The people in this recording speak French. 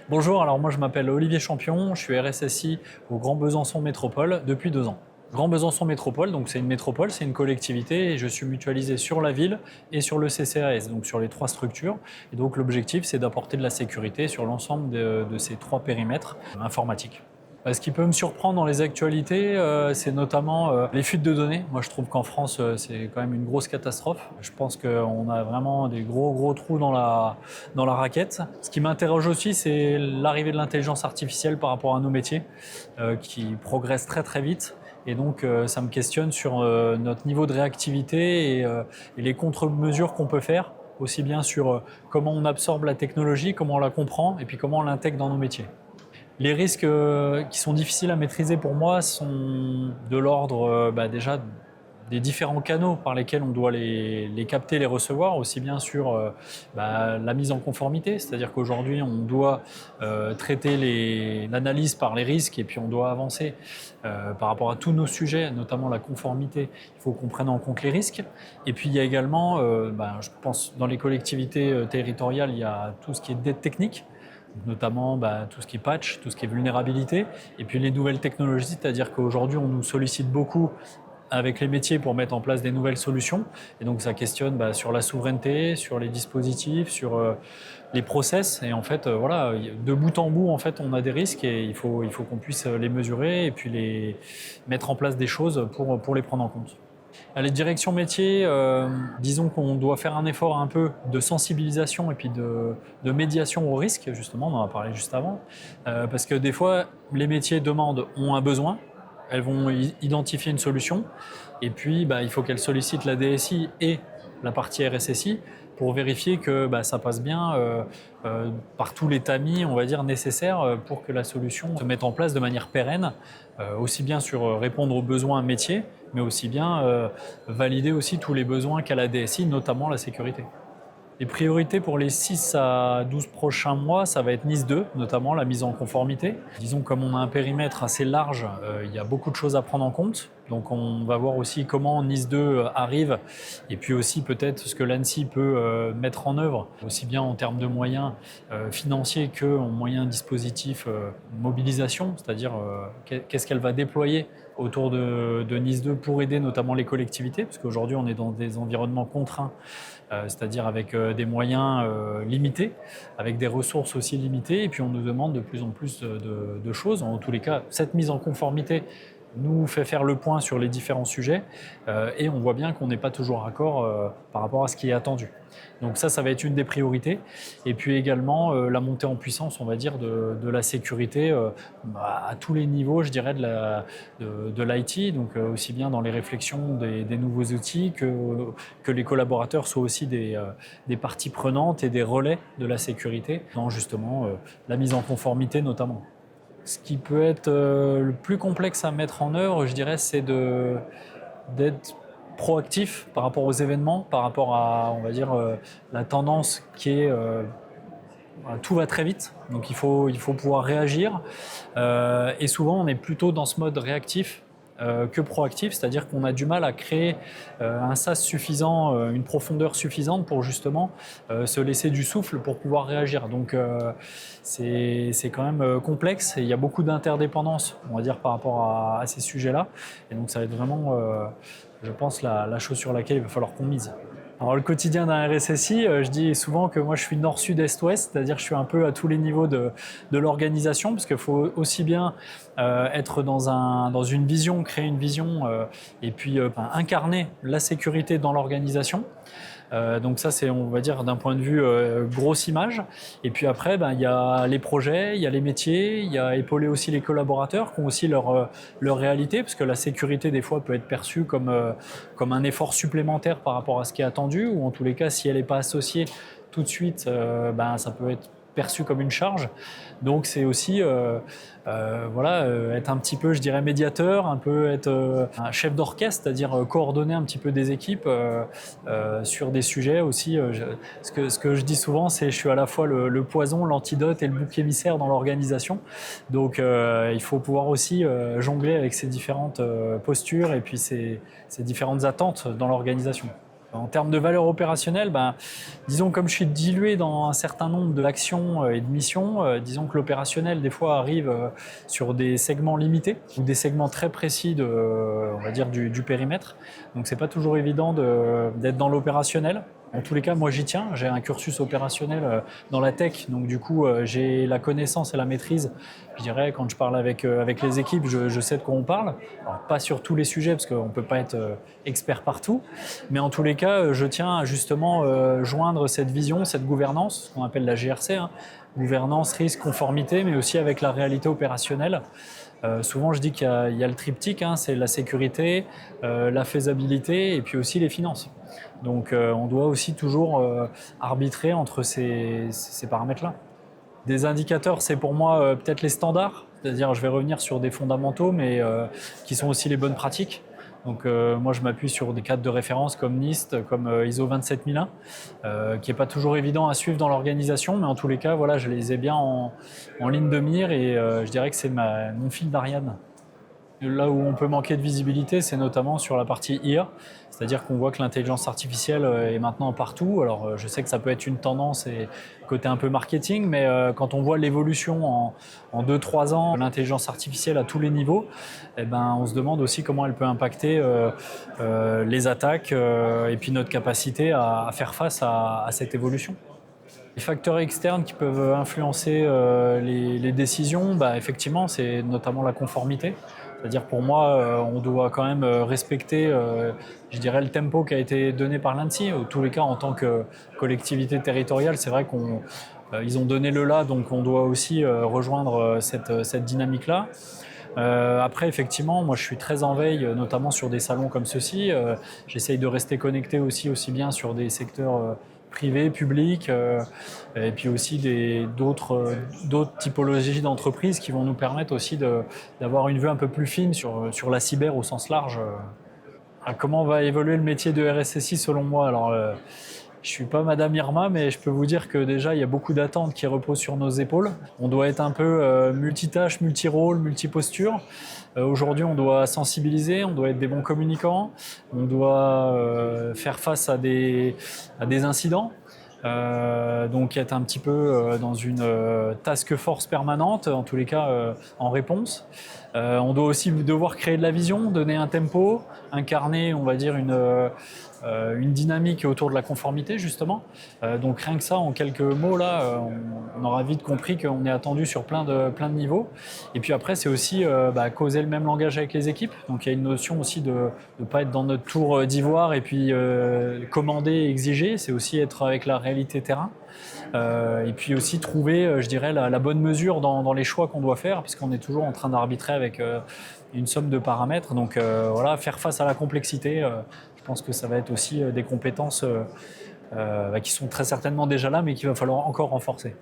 Bonjour, alors moi je m'appelle Olivier Champion, je suis RSSI au Grand Besançon Métropole depuis 2 ans. Grand Besançon Métropole, donc c'est une métropole, c'est une collectivité et je suis mutualisé sur la ville et sur le CCAS, donc sur les 3 structures. Et donc l'objectif c'est d'apporter de la sécurité sur l'ensemble de ces 3 périmètres informatiques. Ce qui peut me surprendre dans les actualités, c'est notamment les fuites de données. Moi, je trouve qu'en France, c'est quand même une grosse catastrophe. Je pense qu'on a vraiment des gros trous dans la raquette. Ce qui m'interroge aussi, c'est l'arrivée de l'intelligence artificielle par rapport à nos métiers, qui progressent très vite. Et donc, ça me questionne sur notre niveau de réactivité et les contre-mesures qu'on peut faire, aussi bien sur comment on absorbe la technologie, comment on la comprend, et puis comment on l'intègre dans nos métiers. Les risques qui sont difficiles à maîtriser pour moi sont de l'ordre déjà des différents canaux par lesquels on doit les capter, les recevoir, aussi bien sur la mise en conformité, c'est-à-dire qu'aujourd'hui on doit traiter l'analyse par les risques et puis on doit avancer par rapport à tous nos sujets, notamment la conformité. Il faut qu'on prenne en compte les risques. Et puis il y a également, je pense, dans les collectivités territoriales, il y a tout ce qui est dette technique, notamment tout ce qui est patch, tout ce qui est vulnérabilité, et puis les nouvelles technologies, c'est-à-dire qu'aujourd'hui on nous sollicite beaucoup avec les métiers pour mettre en place des nouvelles solutions, et donc ça questionne sur la souveraineté, sur les dispositifs, sur les process, et en fait voilà, de bout en bout en fait on a des risques et il faut qu'on puisse les mesurer et puis les mettre en place des choses pour les prendre en compte. Les directions métiers, disons qu'on doit faire un effort un peu de sensibilisation et puis de médiation au risque, justement, on en a parlé juste avant, parce que des fois, les métiers ont un besoin, elles vont identifier une solution, et puis il faut qu'elles sollicitent la DSI et la partie RSSI pour vérifier que ça passe bien par tous les tamis, on va dire, nécessaires pour que la solution se mette en place de manière pérenne, aussi bien sur répondre aux besoins métiers, mais aussi bien valider aussi tous les besoins qu'a la DSI, notamment la sécurité. Les priorités pour les 6 à 12 prochains mois, ça va être NIS 2, notamment la mise en conformité. Disons, comme on a un périmètre assez large, il y a beaucoup de choses à prendre en compte. Donc on va voir aussi comment NIS 2 arrive et puis aussi peut-être ce que l'ANSSI peut mettre en œuvre, aussi bien en termes de moyens financiers qu'en moyens dispositifs mobilisation, c'est-à-dire qu'est-ce qu'elle va déployer autour de NIS 2 pour aider notamment les collectivités, parce qu'aujourd'hui on est dans des environnements contraints, c'est-à-dire avec des moyens limités, avec des ressources aussi limitées, et puis on nous demande de plus en plus de choses. En tous les cas, cette mise en conformité nous fait faire le point sur les différents sujets et on voit bien qu'on n'est pas toujours raccord par rapport à ce qui est attendu. Donc ça va être une des priorités. Et puis également la montée en puissance, on va dire, de la sécurité à tous les niveaux, je dirais, de l'IT, donc aussi bien dans les réflexions des nouveaux outils que les collaborateurs soient aussi des parties prenantes et des relais de la sécurité dans justement la mise en conformité notamment. Ce qui peut être le plus complexe à mettre en œuvre, je dirais, c'est d'être proactif par rapport aux événements, par rapport à, on va dire, la tendance qui est tout va très vite, donc il faut pouvoir réagir. Et souvent, on est plutôt dans ce mode réactif que proactif, c'est-à-dire qu'on a du mal à créer un sas suffisant, une profondeur suffisante pour justement se laisser du souffle pour pouvoir réagir. Donc c'est quand même complexe et il y a beaucoup d'interdépendance, on va dire, par rapport à ces sujets-là. Et donc ça va être vraiment, je pense, la chose sur laquelle il va falloir qu'on mise. Alors le quotidien d'un RSSI, je dis souvent que moi je suis nord, sud, est, ouest, c'est-à-dire je suis un peu à tous les niveaux de l'organisation, parce qu'il faut aussi bien être dans une vision, créer une vision et puis incarner la sécurité dans l'organisation. Donc ça c'est, on va dire, d'un point de vue grosse image. Et puis après il y a les projets, il y a les métiers, il y a épauler aussi les collaborateurs qui ont aussi leur réalité, parce que la sécurité des fois peut être perçue comme un effort supplémentaire par rapport à ce qui est attendu, ou en tous les cas si elle n'est pas associée tout de suite, ça peut être perçu comme une charge. Donc c'est aussi être un petit peu, je dirais, médiateur, un peu être un chef d'orchestre, c'est-à-dire coordonner un petit peu des équipes sur des sujets aussi. Ce que je dis souvent, c'est que je suis à la fois le poison, l'antidote et le bouc émissaire dans l'organisation. Donc il faut pouvoir aussi jongler avec ces différentes postures et puis ces différentes attentes dans l'organisation. En termes de valeur opérationnelle, disons comme je suis dilué dans un certain nombre d'actions et de missions, disons que l'opérationnel des fois arrive sur des segments limités ou des segments très précis on va dire du périmètre. Donc c'est pas toujours évident d'être dans l'opérationnel. En tous les cas, moi j'y tiens. J'ai un cursus opérationnel dans la tech, donc du coup j'ai la connaissance et la maîtrise. Je dirais quand je parle avec les équipes, je sais de quoi on parle. Alors, pas sur tous les sujets parce qu'on ne peut pas être expert partout, mais en tous les cas, je tiens à justement joindre cette vision, cette gouvernance, ce qu'on appelle la GRC, gouvernance, risque, conformité, mais aussi avec la réalité opérationnelle. Souvent, je dis qu'il y a le triptyque, c'est la sécurité, la faisabilité et puis aussi les finances. Donc, on doit aussi toujours arbitrer entre ces paramètres-là. Des indicateurs, c'est pour moi peut-être les standards, c'est-à-dire je vais revenir sur des fondamentaux, mais qui sont aussi les bonnes pratiques. Donc moi je m'appuie sur des cadres de référence comme NIST, comme ISO 27001, qui n'est pas toujours évident à suivre dans l'organisation, mais en tous les cas, voilà, je les ai bien en ligne de mire et je dirais que c'est mon fil d'Ariane. Là où on peut manquer de visibilité, c'est notamment sur la partie IA, c'est-à-dire qu'on voit que l'intelligence artificielle est maintenant partout. Alors je sais que ça peut être une tendance et côté un peu marketing, mais quand on voit l'évolution en 2-3 ans, l'intelligence artificielle à tous les niveaux, on se demande aussi comment elle peut impacter les attaques et puis notre capacité à faire face à cette évolution. Les facteurs externes qui peuvent influencer les décisions, effectivement, c'est notamment la conformité. C'est-à-dire pour moi, on doit quand même respecter, je dirais, le tempo qui a été donné par l'ANSSI. En tous les cas, en tant que collectivité territoriale, c'est vrai qu'ils ont donné le là, donc on doit aussi rejoindre cette dynamique-là. Après, effectivement, moi je suis très en veille, notamment sur des salons comme ceux-ci. J'essaye de rester connecté aussi bien sur des secteurs privés, publics, et puis aussi d'autres typologies d'entreprises qui vont nous permettre aussi d'avoir une vue un peu plus fine sur la cyber au sens large. Comment va évoluer le métier de RSSI selon moi? Alors, je ne suis pas Madame Irma, mais je peux vous dire que déjà, il y a beaucoup d'attentes qui reposent sur nos épaules. On doit être un peu multitâche, multirôle, multiposture. Aujourd'hui, on doit sensibiliser, on doit être des bons communicants, on doit faire face à des incidents. Donc être un petit peu dans une task force permanente, en tous les cas en réponse. On doit aussi devoir créer de la vision, donner un tempo, incarner, on va dire, une dynamique autour de la conformité justement. Donc rien que ça, en quelques mots là, on aura vite compris qu'on est attendu sur plein de niveaux. Et puis après, c'est aussi causer le même langage avec les équipes. Donc il y a une notion aussi de ne pas être dans notre tour d'ivoire et puis commander, exiger. C'est aussi être avec la réalité terrain. Et puis aussi trouver, je dirais, la bonne mesure dans les choix qu'on doit faire, puisqu'on est toujours en train d'arbitrer avec une somme de paramètres. Donc voilà, faire face à la complexité, je pense que ça va être aussi des compétences qui sont très certainement déjà là, mais qu'il va falloir encore renforcer.